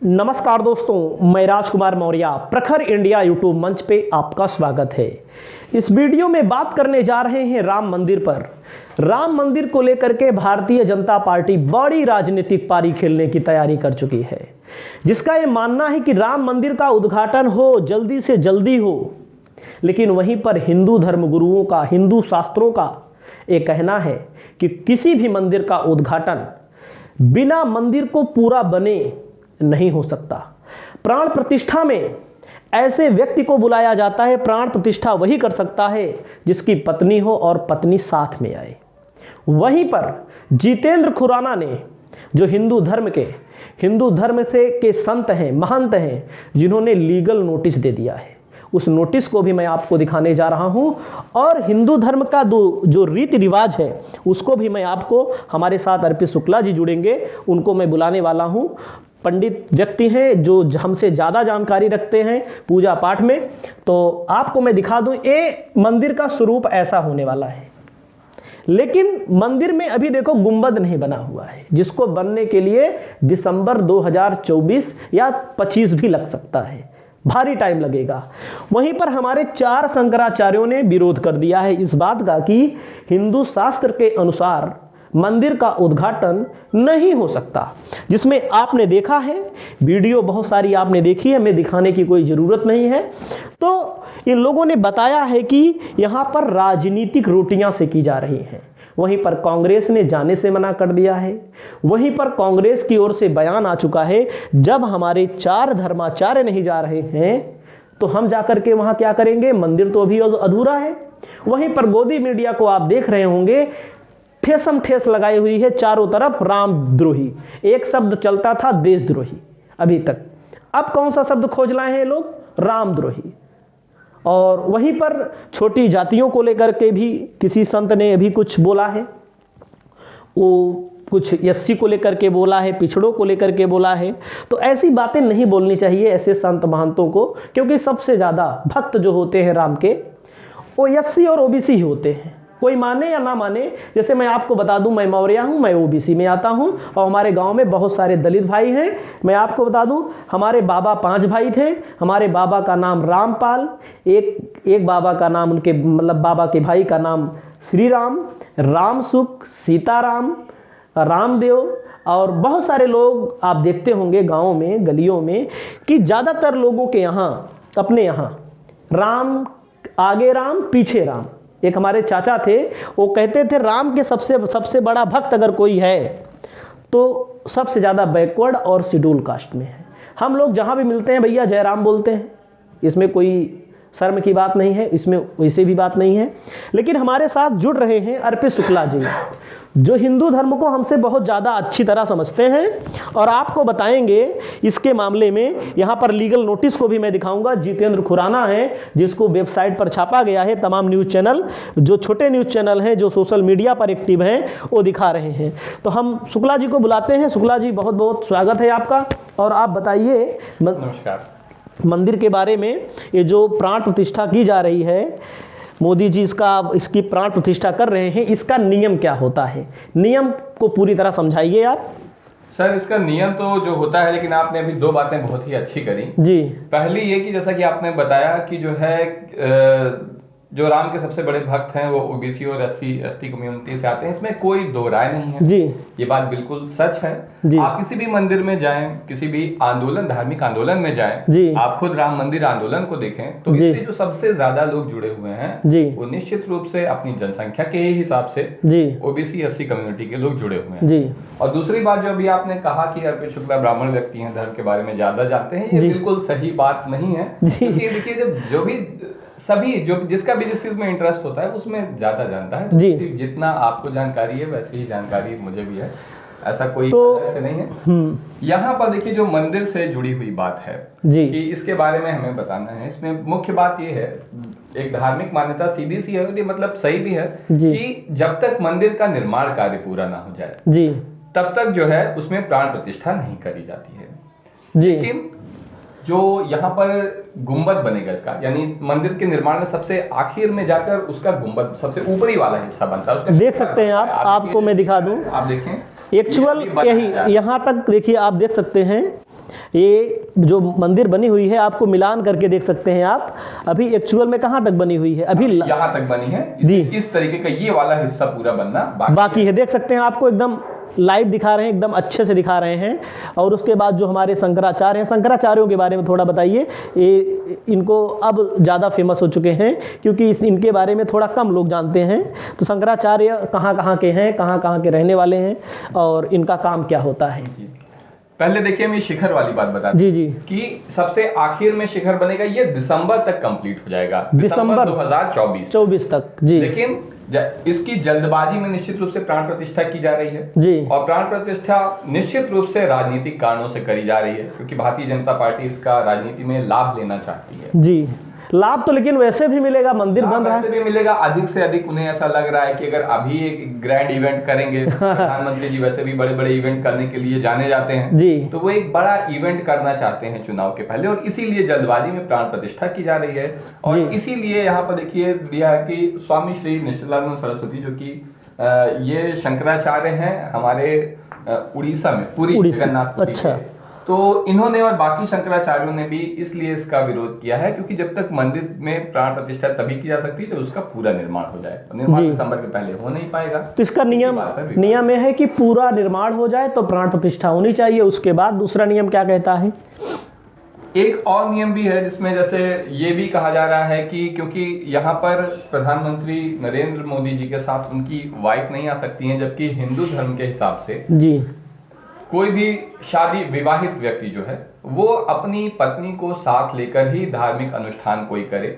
नमस्कार दोस्तों, मैं राजकुमार मौर्य प्रखर इंडिया यूट्यूब मंच पे आपका स्वागत है। इस वीडियो में बात करने जा रहे हैं राम मंदिर पर। राम मंदिर को लेकर के भारतीय जनता पार्टी बड़ी राजनीतिक पारी खेलने की तैयारी कर चुकी है, जिसका ये मानना है कि राम मंदिर का उद्घाटन हो, जल्दी से जल्दी हो। लेकिन वहीं पर हिंदू धर्मगुरुओं का, हिंदू शास्त्रों का ये कहना है कि किसी भी मंदिर का उद्घाटन बिना मंदिर को पूरा बने नहीं हो सकता। प्राण प्रतिष्ठा में ऐसे व्यक्ति को बुलाया जाता है, प्राण प्रतिष्ठा वही कर सकता है जिसकी पत्नी हो और पत्नी साथ में आए। वहीं पर जितेंद्र खुराना ने, जो हिंदू धर्म से के संत हैं, महंत हैं, जिन्होंने लीगल नोटिस दे दिया है, उस नोटिस को भी मैं आपको दिखाने जा रहा हूं। और हिंदू धर्म का जो रीति रिवाज है उसको भी मैं आपको, हमारे साथ अर्पित शुक्ला जी जुड़ेंगे, उनको मैं बुलाने वाला हूं। पंडित व्यक्ति हैं जो हमसे ज़्यादा जानकारी रखते हैं पूजा पाठ में। तो आपको मैं दिखा दूं, ये मंदिर का स्वरूप ऐसा होने वाला है। लेकिन मंदिर में अभी देखो गुंबद नहीं बना हुआ है, जिसको बनने के लिए दिसंबर 2024 या 25 भी लग सकता है, भारी टाइम लगेगा। वहीं पर हमारे 4 शंकराचार्यों ने विरोध कर दिया है इस बात का कि हिंदू शास्त्र के अनुसार मंदिर का उद्घाटन नहीं हो सकता। जिसमें आपने देखा है, वीडियो बहुत सारी आपने देखी है, मैं दिखाने की कोई ज़रूरत नहीं है। तो इन लोगों ने बताया है कि यहाँ पर राजनीतिक रोटियां सेकी जा रही हैं। वहीं पर कांग्रेस ने जाने से मना कर दिया है। वहीं पर कांग्रेस की ओर से बयान आ चुका है, जब हमारे 4 धर्माचार्य नहीं जा रहे हैं तो हम जाकर के वहाँ क्या करेंगे, मंदिर तो अभी अधूरा है। वहीं पर गोदी मीडिया को आप देख रहे होंगे, ठेसम ठेस लगाई हुई है चारों तरफ, रामद्रोही। एक शब्द चलता था देशद्रोही अभी तक, अब कौन सा शब्द खोज लाए हैं लोग, रामद्रोही। और वहीं पर छोटी जातियों को लेकर के भी किसी संत ने अभी कुछ बोला है, वो कुछ एससी को लेकर के बोला है, पिछड़ों को लेकर के बोला है। तो ऐसी बातें नहीं बोलनी चाहिए ऐसे संत महंतों को, क्योंकि सबसे ज़्यादा भक्त जो होते हैं राम के, वो एससी और ओबीसी ही होते हैं। कोई माने या ना माने, जैसे मैं आपको बता दूं, मैं मौर्य हूं, मैं ओबीसी में आता हूं, और हमारे गांव में बहुत सारे दलित भाई हैं। मैं आपको बता दूं, हमारे बाबा 5 भाई थे। हमारे बाबा का नाम रामपाल, एक बाबा का नाम, उनके मतलब बाबा के भाई का नाम श्री राम, रामसुख, सीताराम, रामदेव, और बहुत सारे लोग आप देखते होंगे गाँव में, गलियों में, कि ज़्यादातर लोगों के यहाँ, अपने यहाँ राम, आगे राम पीछे राम। एक हमारे चाचा थे, वो कहते थे राम के सबसे बड़ा भक्त अगर कोई है तो सबसे ज़्यादा बैकवर्ड और शेड्यूल कास्ट में है। हम लोग जहाँ भी मिलते हैं भैया जय राम बोलते हैं, इसमें कोई शर्म की बात नहीं है, इसमें वैसे भी बात नहीं है। लेकिन हमारे साथ जुड़ रहे हैं अर्पित शुक्ला जी, जो हिंदू धर्म को हमसे बहुत ज़्यादा अच्छी तरह समझते हैं और आपको बताएंगे इसके मामले में। यहाँ पर लीगल नोटिस को भी मैं दिखाऊंगा। जितेंद्र खुराना है, जिसको वेबसाइट पर छापा गया है, तमाम न्यूज़ चैनल, जो छोटे न्यूज़ चैनल हैं, जो सोशल मीडिया पर एक्टिव हैं, वो दिखा रहे हैं। तो हम शुक्ला जी को बुलाते हैं। शुक्ला जी, बहुत बहुत स्वागत है आपका। और आप बताइए नमस्कार, मंदिर के बारे में। ये जो प्राण प्रतिष्ठा की जा रही है, मोदी जी इसकी प्राण प्रतिष्ठा कर रहे हैं, इसका नियम क्या होता है? नियम को पूरी तरह समझाइए आप। सर इसका नियम तो जो होता है, लेकिन आपने अभी 2 बातें बहुत ही अच्छी करी जी। पहली ये कि जैसा कि आपने बताया कि जो है जो राम के सबसे बड़े भक्त हैं वो ओबीसी और एसटी कम्युनिटी से आते हैं, इसमें कोई 2 राय नहीं है जी। ये बात बिल्कुल सच है जी। आप किसी भी मंदिर में जाएं, किसी भी आंदोलन, धार्मिक आंदोलन में जाएं जी, आप खुद राम मंदिर आंदोलन को देखें तो इससे जो सबसे ज्यादा लोग जुड़े हुए हैं जी, वो निश्चित रूप से अपनी जनसंख्या के हिसाब से जी ओबीसी एससी कम्युनिटी के लोग जुड़े हुए हैं जी। और दूसरी बात जो अभी आपने कहा कि अर्पित शुक्ला ब्राह्मण व्यक्ति हैं, धर्म के बारे में ज्यादा जानते हैं, ये बिल्कुल सही बात नहीं है। देखिए जो भी सभी जिसका भी जिस चीज में इंटरेस्ट होता है उसमें ज्यादा जानता है जी। जितना आपको जानकारी है वैसे ही जानकारी मुझे भी है, ऐसा कोई ऐसे नहीं है। यहाँ पर देखिए जो मंदिर से जुड़ी हुई बात है जी, कि इसके बारे में हमें बताना है। इसमें मुख्य बात ये है, एक धार्मिक मान्यता सीधी सी है, ये मतलब सही भी है कि जब तक मंदिर का निर्माण कार्य पूरा ना हो जाए जी, तब तक जो है उसमें प्राण प्रतिष्ठा नहीं करी जाती है जी। लेकिन जो यहाँ पर गुंबद बनेगा इसका, यानी मंदिर के निर्माण में सबसे आखिर में जाकर उसका गुंबद सबसे ऊपरी वाला हिस्सा बनता है, उसका देख सकते हैं आप, आपको मैं दिखा दूं, आप देखें एक्चुअल यही यहाँ तक देखिए, आप देख सकते हैं ये जो मंदिर बनी हुई है आपको मिलान करके देख सकते हैं आप, अभी एक्चुअल में कहाँ तक बनी हुई है, अभी यहाँ तक बनी है जी, इस तरीके का ये वाला हिस्सा पूरा बनना बाकी है। देख सकते हैं, आपको एकदम लाइव दिखा रहे हैं, एकदम अच्छे से दिखा रहे हैं। और उसके बाद जो हमारे शंकराचार्य हैं, शंकराचार्यों के बारे में थोड़ा बताइए। ये इनको अब ज़्यादा फेमस हो चुके हैं क्योंकि इनके बारे में थोड़ा कम लोग जानते हैं। तो शंकराचार्य कहाँ कहाँ के हैं, कहाँ कहाँ के रहने वाले हैं और इनका काम क्या होता है। पहले देखिए हम ये शिखर वाली बात बता जी जी कि सबसे आखिर में शिखर बनेगा, ये दिसंबर तक कंप्लीट हो जाएगा, दिसंबर 2024 तक जी। लेकिन इसकी जल्दबाजी में निश्चित रूप से प्राण प्रतिष्ठा की जा रही है जी, और प्राण प्रतिष्ठा निश्चित रूप से राजनीतिक कारणों से करी जा रही है क्योंकि भारतीय जनता पार्टी इसका राजनीति में लाभ लेना चाहती है। जी, लाभ तो लेकिन वैसे भी मिलेगा, मंदिर बन रहा है, वैसे भी मिलेगा, अधिक से अधिक उन्हें ऐसा लग रहा है कि अगर अभी एक ग्रैंड इवेंट करेंगे, प्रधानमंत्री जी वैसे भी बड़े बड़े इवेंट करने के लिए जाने जाते हैं जी, तो वो एक बड़ा इवेंट करना चाहते हैं चुनाव के पहले और इसीलिए जल्दबाजी में प्राण प्रतिष्ठा की जा रही है। और इसीलिए यहाँ पर देखिए दिया है कि स्वामी श्री निश्चितानंद सरस्वती जो कि ये शंकराचार्य हैं हमारे उड़ीसा में, पूरी जगन्नाथ, अच्छा, तो इन्होंने और बाकी शंकराचार्यों ने भी इसलिए इसका विरोध किया है क्योंकि जब तक मंदिर में प्राण प्रतिष्ठा तभी की जा सकती है जब उसका पूरा निर्माण हो जाए। निर्माण दिसंबर के पहले हो नहीं पाएगा। तो इसका नियम यह है कि पूरा निर्माण हो जाए तो प्राण प्रतिष्ठा होनी चाहिए। उसके बाद दूसरा नियम क्या कहता है? एक और नियम भी है जिसमें जैसे ये भी कहा जा रहा है कि क्योंकि यहाँ पर प्रधानमंत्री नरेंद्र मोदी जी के साथ उनकी वाइफ नहीं आ सकती हैं, जबकि हिंदू धर्म के हिसाब से जी कोई भी शादी विवाहित व्यक्ति जो है वो अपनी पत्नी को साथ लेकर ही धार्मिक अनुष्ठान कोई करे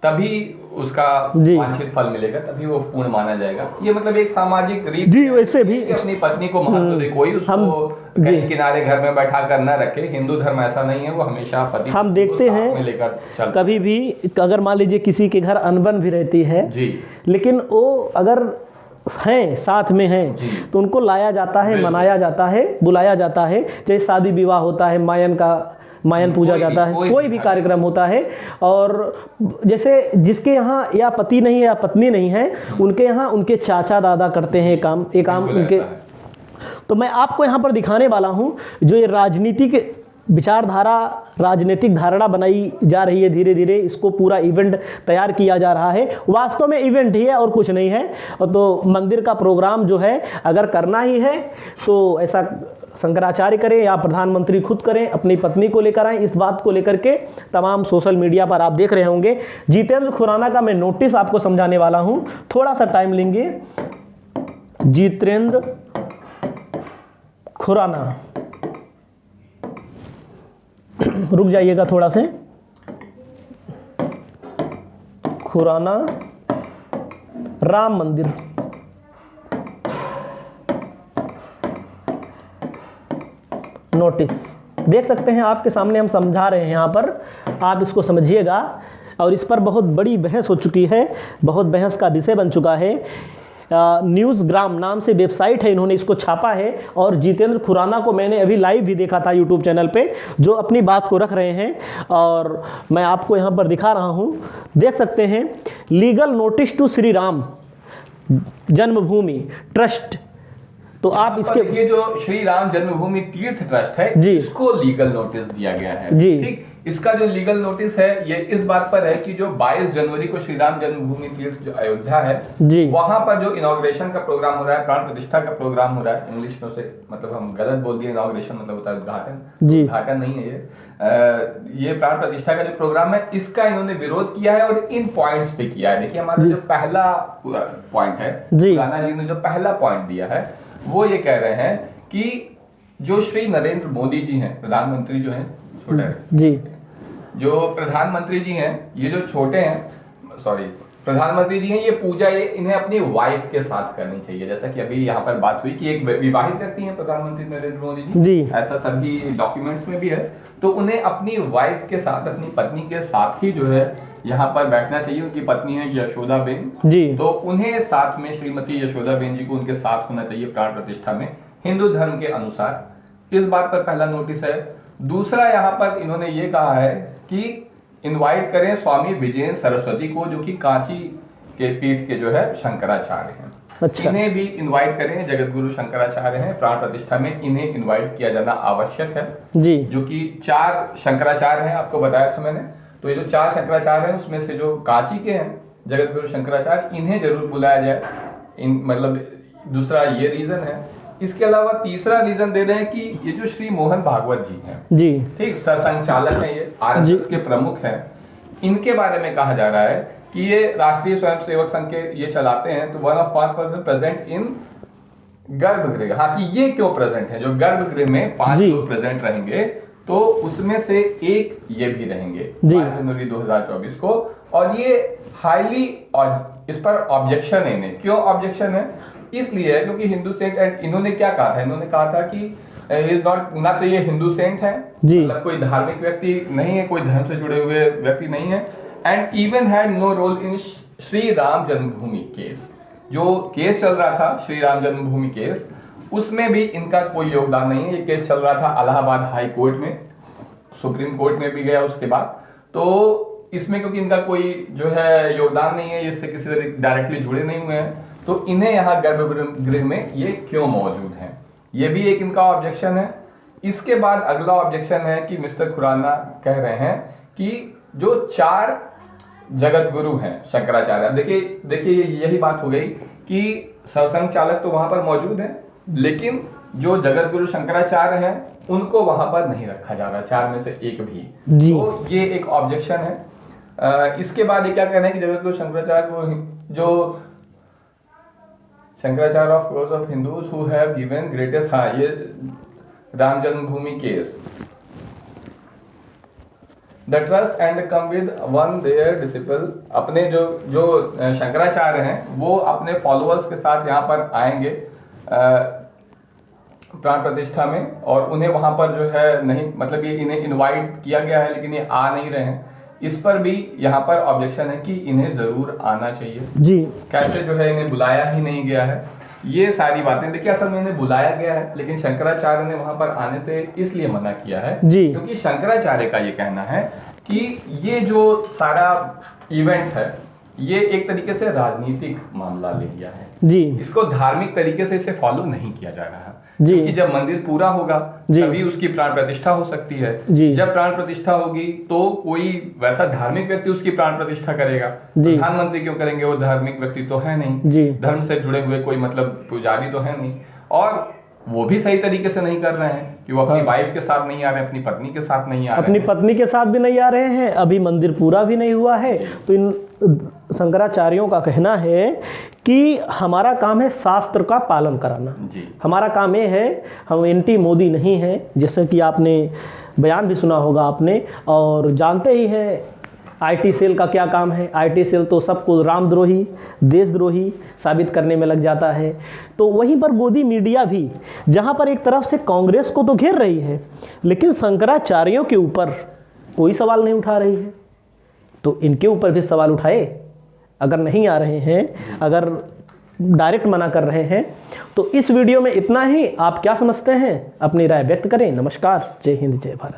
तभी उसका वांछित फल मिलेगा, तभी वो पूर्ण माना जाएगा। ये मतलब एक सामाजिक रीत जी, वैसे भी अपनी पत्नी को महत्व दे, कोई उसको कहीं किनारे घर में बैठा कर न रखे। हिंदू धर्म ऐसा नहीं है, वो हमेशा पति हम देखते हैं लेकर कभी भी अगर मान लीजिए किसी के घर अनबन भी रहती है जी, लेकिन वो अगर हैं साथ में हैं तो उनको लाया जाता है, मनाया जाता है, बुलाया जाता है। जैसे शादी विवाह होता है, मायन पूजा जाता है, कोई भी कार्यक्रम होता है। और जैसे जिसके यहाँ या पति नहीं है या पत्नी नहीं है, उनके यहाँ उनके चाचा दादा करते हैं काम उनके। तो मैं आपको यहाँ पर दिखाने वाला हूँ जो ये राजनीतिक विचारधारा, राजनीतिक धारणा बनाई जा रही है धीरे धीरे, इसको पूरा इवेंट तैयार किया जा रहा है। वास्तव में इवेंट ही है और कुछ नहीं है। तो मंदिर का प्रोग्राम जो है अगर करना ही है तो ऐसा शंकराचार्य करें या प्रधानमंत्री खुद करें, अपनी पत्नी को लेकर आएँ। इस बात को लेकर के तमाम सोशल मीडिया पर आप देख रहे होंगे। जितेंद्र खुराना का मैं नोटिस आपको समझाने वाला हूँ, थोड़ा सा टाइम लेंगे। जितेंद्र खुराना, रुक जाइएगा थोड़ा से। खुराना राम मंदिर, नोटिस देख सकते हैं आपके सामने, हम समझा रहे हैं यहाँ पर, आप इसको समझिएगा। और इस पर बहुत बड़ी बहस हो चुकी है, बहुत बहस का विषय बन चुका है। न्यूज़ग्राम नाम से वेबसाइट है, इन्होंने इसको छापा है। और जितेंद्र खुराना को मैंने अभी लाइव भी देखा था यूट्यूब चैनल पे, जो अपनी बात को रख रहे हैं और मैं आपको यहाँ पर दिखा रहा हूँ। देख सकते हैं, legal notice to Shri Ram Janmabhoomi trust. तो आप इसके ये जो श्री राम जन्मभूमि तीर्थ ट्रस्ट है जी, इसको लीगल नोटिस दिया गया है जी। ठीक, इसका जो लीगल नोटिस है ये इस बात पर है कि जो 22 जनवरी को श्री राम जन्मभूमि तीर्थ जो अयोध्या है जी, वहां पर जो इनॉग्रेशन का प्रोग्राम हो रहा है, प्राण प्रतिष्ठा का प्रोग्राम हो रहा है, इंग्लिश में उसे मतलब हम गलत बोल दिए, इनॉग्रेशन मतलब होता है उद्घाटन, उद्घाटन नहीं है ये प्राण प्रतिष्ठा का जो प्रोग्राम है इसका इन्होंने विरोध किया है और इन पॉइंट्स पे किया है। देखिए हमारा जो पहला पॉइंट है, खुराना जी ने जो पहला पॉइंट दिया है वो ये कह रहे हैं कि जो श्री नरेंद्र मोदी जी हैं, प्रधानमंत्री जो हैं, छोटे जी, जो प्रधानमंत्री जी हैं, ये जो छोटे हैं, सॉरी प्रधानमंत्री जी हैं, ये पूजा ये इन्हें अपनी वाइफ के साथ करनी चाहिए। जैसा कि अभी यहाँ पर बात हुई कि एक विवाहित व्यक्ति हैं प्रधानमंत्री नरेंद्र मोदी जी, ऐसा सभी डॉक्यूमेंट्स में भी है। तो उन्हें अपनी वाइफ के साथ, अपनी पत्नी के साथ ही जो है यहाँ पर बैठना चाहिए। उनकी पत्नी है यशोदाबेन जी, तो उन्हें साथ में श्रीमती यशोदाबेन जी को उनके साथ होना चाहिए प्राण प्रतिष्ठा में, हिंदू धर्म के अनुसार। इस बात पर पहला नोटिस है। दूसरा यहाँ पर इन्होंने ये कहा है कि इनवाइट करें स्वामी विजयेंद्र सरस्वती को, जो कि कांची के पीठ के जो है शंकराचार्य हैं। अच्छा। इन्हें भी इनवाइट करें। जगत गुरु शंकराचार्य हैं, प्राण प्रतिष्ठा में इन्हें इनवाइट किया जाना आवश्यक है जी। जो कि 4 शंकराचार्य हैं, आपको बताया था मैंने। तो ये जो 4 शंकराचार्य हैं उसमें से जो कांची के हैं जगत गुरु शंकराचार्य, इन्हें जरूर बुलाया जाए। मतलब दूसरा ये रीजन है। इसके अलावा तीसरा रीजन दे रहे हैं कि ये जो श्री मोहन भागवत जी हैं जी, ठीक, सरसंघचालक हैं, ये आरएसएस के प्रमुख हैं। इनके बारे में कहा जा रहा है कि ये राष्ट्रीय स्वयंसेवक संघ के ये चलाते हैं। तो 1 of 5 पर्सन प्रेजेंट इन गर्भगृह। हाँ, कि ये क्यों प्रेजेंट है, जो गर्भगृह में 5 लोग प्रेजेंट रहेंगे तो उसमें से एक ये भी रहेंगे 5 जनवरी 2024 को। और ये हाईली, इस पर ऑब्जेक्शन है इन्हें। क्यों ऑब्जेक्शन है? इसलिए है क्योंकि हिंदू सेंट, एंड इन्होंने क्या कहा था, इन्होंने कहा था कि इज नॉट, ना तो ये हिंदू सेंट है, मतलब कोई धार्मिक व्यक्ति नहीं है, कोई धर्म से जुड़े हुए व्यक्ति नहीं है, and even had no role in Shri Ram Janmabhoomi case. जो केस चल रहा था श्री राम जन्मभूमि केस, उसमें भी इनका कोई योगदान नहीं है। ये केस चल रहा था इलाहाबाद हाई कोर्ट में, सुप्रीम कोर्ट में भी गया उसके बाद। तो इसमें क्योंकि इनका कोई जो है योगदान नहीं है, इससे किसी तरह डायरेक्टली जुड़े नहीं हुए हैं, तो इन्हें यहाँ गर्भगृह में ये क्यों मौजूद हैं, ये भी एक इनका ऑब्जेक्शन है। इसके बाद अगला ऑब्जेक्शन है कि मिस्टर खुराना कह रहे हैं कि जो 4 जगत गुरु हैं शंकराचार्य, देखिए यही बात हो गई कि सरसंघ चालक तो वहां पर मौजूद हैं, लेकिन जो जगत गुरु शंकराचार्य हैं उनको वहां पर नहीं रखा जा रहा, 4 में से एक भी। तो ये एक ऑब्जेक्शन है। इसके बाद ये क्या कहना है कि जगत गुरु शंकराचार्य को, जो Shankaracharya of crores of Hindus who have given greatest, हाँ ये Ram Janmabhoomi case, the trust and come with one their disciple. अपने जो शंकराचार्य हैं वो अपने फॉलोअर्स के साथ यहाँ पर आएंगे प्राण प्रतिष्ठा में, और उन्हें वहां पर जो है नहीं, मतलब ये इन्हें इनवाइट किया गया है लेकिन ये आ नहीं रहे हैं। इस पर भी यहाँ पर ऑब्जेक्शन है कि इन्हें जरूर आना चाहिए जी, कैसे जो है इन्हें बुलाया ही नहीं गया है। ये सारी बातें देखिए, असल में इन्हें बुलाया गया है लेकिन शंकराचार्य ने वहां पर आने से इसलिए मना किया है जी, क्योंकि शंकराचार्य का ये कहना है कि ये जो सारा इवेंट है ये एक तरीके से राजनीतिक मामला ले लिया है जी, इसको धार्मिक तरीके से इसे फॉलो नहीं किया जा रहा जी, क्योंकि जब मंदिर पूरा होगा तभी उसकी प्राण प्रतिष्ठा हो सकती है जी। जब प्राण प्रतिष्ठा होगी तो कोई वैसा धार्मिक व्यक्ति उसकी प्राण प्रतिष्ठा करेगा, प्रधानमंत्री क्यों करेंगे, वो धार्मिक व्यक्ति तो है नहीं, धर्म से जुड़े हुए कोई मतलब पुजारी तो है नहीं, और वो भी सही तरीके से नहीं कर रहे हैं कि वो अपनी वाइफ के साथ नहीं आ रहे हैं, अपनी पत्नी के साथ नहीं आ रहे हैं, अपनी पत्नी के साथ भी नहीं आ रहे हैं, अभी मंदिर पूरा भी नहीं हुआ है। तो इन शंकराचार्यों का कहना है कि हमारा काम है शास्त्र का पालन कराना जी, हमारा काम ये है, हम एंटी मोदी नहीं हैं, जैसे कि आपने बयान भी सुना होगा आपने, और जानते ही हैं आईटी सेल का क्या काम है। आईटी सेल तो सबको रामद्रोही, देशद्रोही साबित करने में लग जाता है। तो वहीं पर मोदी मीडिया भी, जहां पर एक तरफ से कांग्रेस को तो घेर रही है लेकिन शंकराचार्यों के ऊपर कोई सवाल नहीं उठा रही है, तो इनके ऊपर भी सवाल उठाए। अगर नहीं आ रहे हैं, अगर डायरेक्ट मना कर रहे हैं, तो इस वीडियो में इतना ही। आप क्या समझते हैं, अपनी राय व्यक्त करें। नमस्कार, जय हिंद, जय भारत।